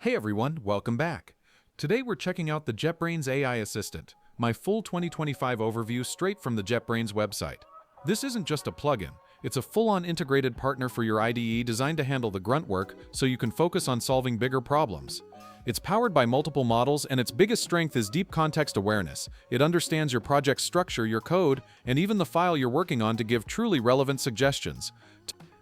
Hey everyone, welcome back. Today we're checking out the Jetbrains AI Assistant, my full 2025 overview straight from the Jetbrains website. This isn't just a plugin, it's a full-on integrated partner for your IDE designed to handle the grunt work so you can focus on solving bigger problems. It's powered by multiple models, and its biggest strength is deep context awareness. It understands your project's structure, your code, and even the file you're working on to give truly relevant suggestions.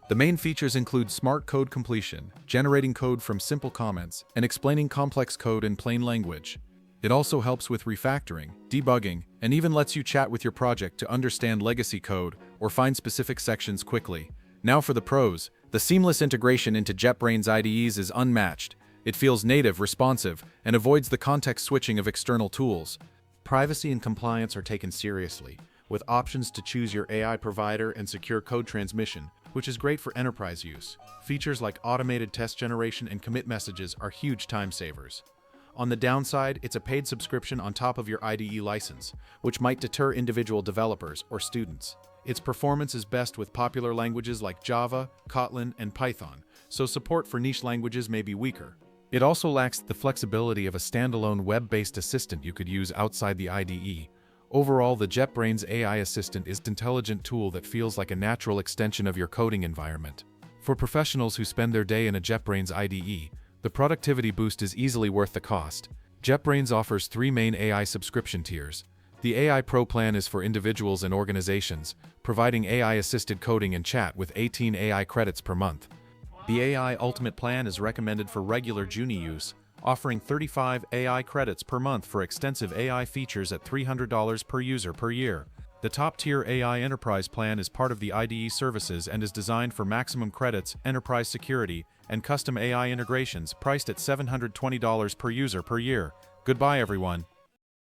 The main features include smart code completion, generating code from simple comments, and explaining complex code in plain language. It also helps with refactoring, debugging, and even lets you chat with your project to understand legacy code or find specific sections quickly. Now for the pros. The seamless integration into Jetbrains IDEs is unmatched. It feels native, responsive, and avoids the context switching of external tools. Privacy and compliance are taken seriously, with options to choose your AI provider and secure code transmission, which is great for enterprise use. Features like automated test generation and commit messages are huge time savers. On the downside, it's a paid subscription on top of your IDE license, which might deter individual developers or students. Its performance is best with popular languages like Java, Kotlin, and Python, so support for niche languages may be weaker. It also lacks the flexibility of a standalone web-based assistant you could use outside the IDE. Overall, the Jetbrains AI Assistant is an intelligent tool that feels like a natural extension of your coding environment. For professionals who spend their day in a Jetbrains IDE, the productivity boost is easily worth the cost. Jetbrains offers three main AI subscription tiers. The AI Pro plan is for individuals and organizations, providing AI-assisted coding and chat with 18 AI credits per month. The AI Ultimate plan is recommended for regular Junie use, offering 35 AI credits per month for extensive AI features at $300 per user per year. The top-tier AI Enterprise plan is part of the IDE services and is designed for maximum credits, enterprise security, and custom AI integrations, priced at $720 per user per year. Goodbye, everyone.